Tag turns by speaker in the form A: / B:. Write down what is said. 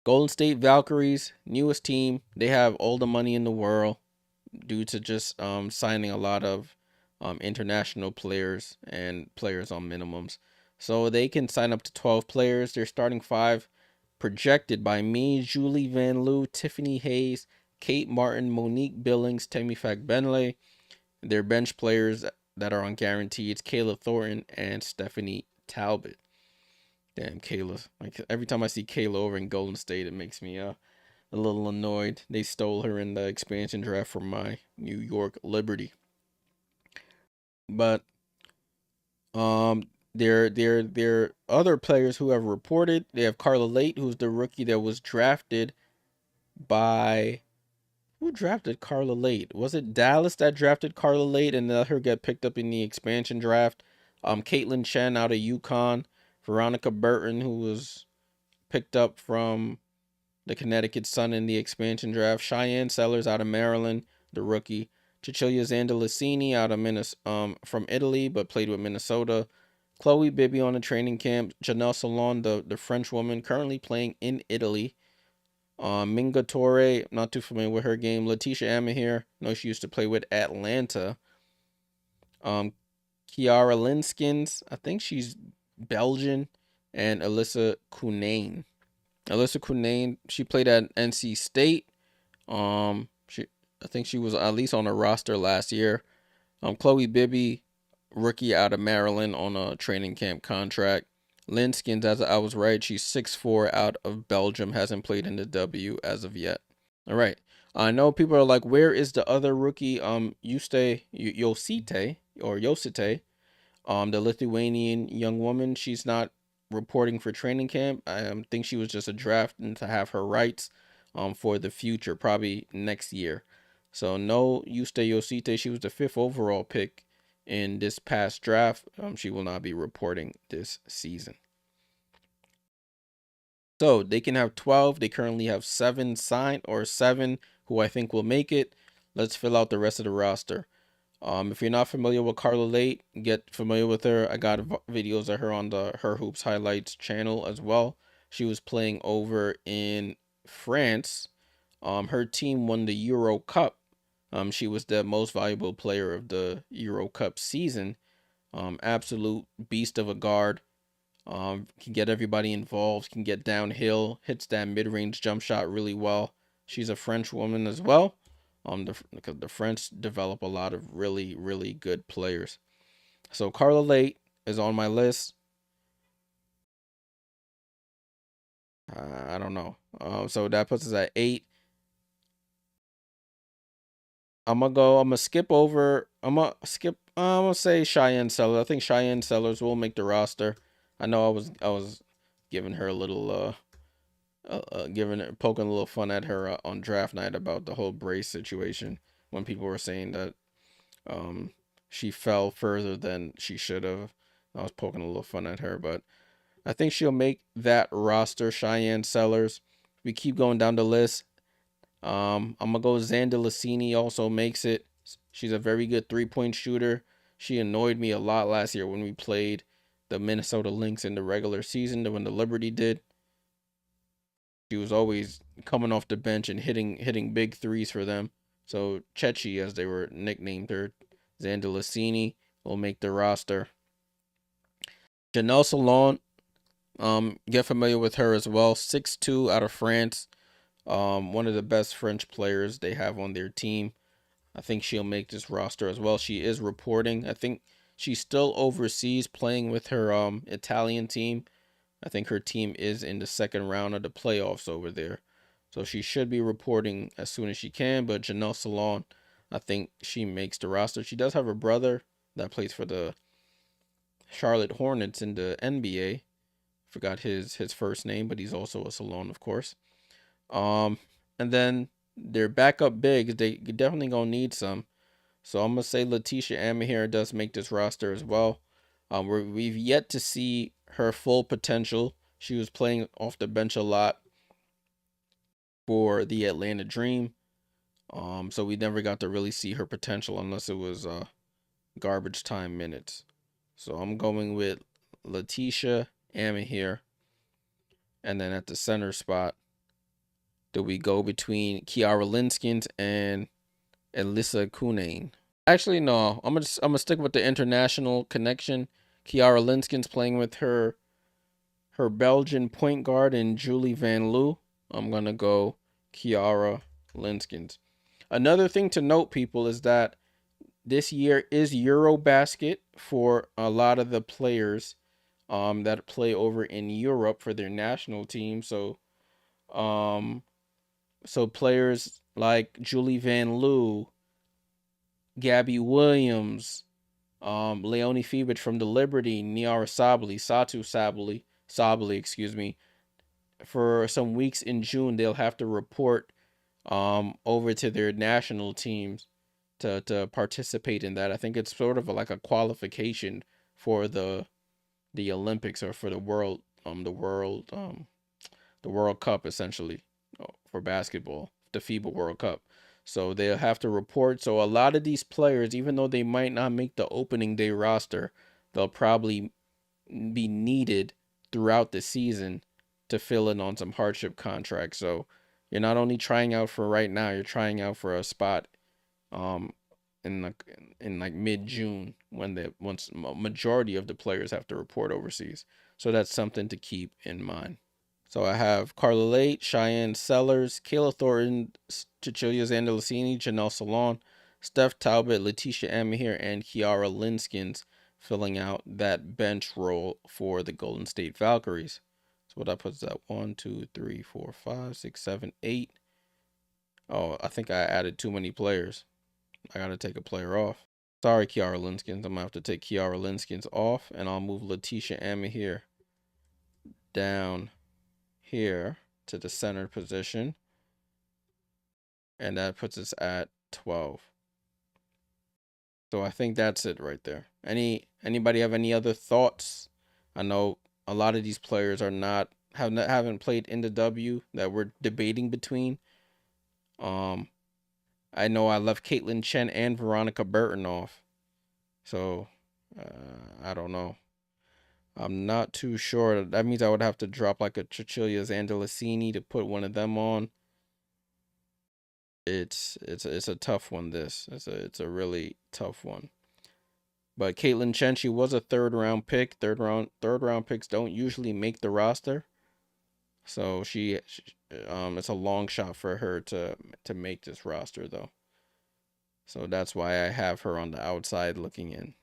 A: Golden State Valkyries, newest team. They have all the money in the world due to just signing a lot of international players and players on minimums. So they can sign up to 12 players. Their starting five projected by me: Julie Van Loo, Tiffany Hayes, Kate Martin, Monique Billings, Temi Benley. Their bench players that are on guaranteed: Kayla Thornton and Stephanie Talbot. Damn, Kayla. Like every time I see Kayla over in Golden State, it makes me a little annoyed. They stole her in the expansion draft from my New York Liberty. But there other players who have reported. They have Carla Late, who's the rookie that was drafted by, who drafted Carla Late? Was it Dallas that drafted Carla Late and let her get picked up in the expansion draft? Caitlin Chen out of UConn, Veronica Burton, who was picked up from the Connecticut Sun in the expansion draft, Cheyenne Sellers out of Maryland, the rookie, Cecilia Zandalicini out of from Italy but played with Minnesota, Chloe Bibby on the training camp, Janelle Salon, the French woman currently playing in Italy, Minga Torre, not too familiar with her game, Letitia Amahir, no, she used to play with Atlanta, Kiara Linskins, I think she's Belgian, and Alyssa Cunane. She played at NC State. I think she was at least on a roster last year. Chloe Bibby, rookie out of Maryland on a training camp contract. Linskins, as I was right, she's 6'4" out of Belgium, hasn't played in the W as of yet. All right. I know people are like, where is the other rookie? Yosite, the Lithuanian young woman. She's not reporting for training camp. I think she was just a draft and to have her rights for the future, probably next year. So no Yuste Yosite. She was the 5th overall pick in this past draft. She will not be reporting this season. So they can have 12. They currently have 7 signed, or 7 who I think will make it. Let's fill out the rest of the roster. If you're not familiar with Carla Late, get familiar with her. I got videos of her on the Her Hoops Highlights channel as well. She was playing over in France. Her team won the Euro Cup. She was the most valuable player of the Euro Cup season. Absolute beast of a guard. Can get everybody involved, can get downhill, hits that mid-range jump shot really well. She's a French woman as well. Because the French develop a lot of really, really good players. So Carla Late is on my list. I don't know. So that puts us at 8. I'm gonna skip over. I'm gonna say Cheyenne Sellers. I think Cheyenne Sellers will make the roster. I know I was giving her a little poking a little fun at her on draft night about the whole brace situation when people were saying that she fell further than she should have. I was poking a little fun at her, but I think she'll make that roster. Cheyenne Sellers. We keep going down the list. I'm gonna go Zandalicini also makes it. She's a very good 3-point shooter. She annoyed me a lot last year when we played the Minnesota Lynx in the regular season, when the Liberty did. She was always coming off the bench and hitting big threes for them. So Chechi, as they were nicknamed her, Zandalicini will make the roster. Janelle Salon, get familiar with her as well. 6'2" out of France. One of the best French players they have on their team. I think she'll make this roster as well. She is reporting. I think she's still overseas playing with her Italian team. I think her team is in the second round of the playoffs over there. So she should be reporting as soon as she can. But Janelle Salon, I think she makes the roster. She does have a brother that plays for the Charlotte Hornets in the NBA. Forgot his first name, but he's also a Salon, of course. And then their backup bigs, they definitely gonna need some. So I'm gonna say Letitia Amahir does make this roster as well. We've yet to see her full potential. She was playing off the bench a lot for the Atlanta Dream. So we never got to really see her potential unless it was garbage time minutes. So I'm going with Letitia Amahir. And then at the center spot, Do we go between Kiara Linskins and Elissa Cunane? Actually, no. I'm gonna stick with the international connection. Kiara Linskins playing with her Belgian point guard and Julie Van Loo. I'm gonna go Kiara Linskins. Another thing to note, people, is that this year is Eurobasket for a lot of the players that play over in Europe for their national team. Um so players like Julie Van Loo, Gabby Williams, Leonie Fevich from the Liberty, Niara Sabali, excuse me. For some weeks in June, they'll have to report over to their national teams to participate in that. I think it's sort of like a qualification for the Olympics or for the World Cup, essentially, for basketball, the FIBA World Cup. So they'll have to report. So a lot of these players, even though they might not make the opening day roster, they'll probably be needed throughout the season to fill in on some hardship contracts. So you're not only trying out for right now, you're trying out for a spot um in like mid-June when the once majority of the players have to report overseas. So that's something to keep in mind. So I have Carla Late, Cheyenne Sellers, Kayla Thornton, Cecilia Zandalicini, Janelle Salon, Steph Talbot, Letitia Amahir, and Kiara Linskins filling out that bench role for the Golden State Valkyries. So what that puts that 1, 2, 3, 4, 5, 6, 7, 8. Oh, I think I added too many players. I gotta take a player off. Sorry, Kiara Linskins. I'm gonna have to take Kiara Linskins off, and I'll move Letitia Amahir down here to the center position, and that puts us at 12. So I think that's it right there. Anybody have any other thoughts? I know a lot of these players are not haven't played in the W that we're debating between. Um, I know I left Caitlin Chen and Veronica Burton off, so I don't know. I'm not too sure. That means I would have to drop like a Cecilia Zandalicini to put one of them on. It's a tough one. It's a really tough one. But Caitlin Chen, she was a third round pick. Third round picks don't usually make the roster, so it's a long shot for her to make this roster though. So that's why I have her on the outside looking in.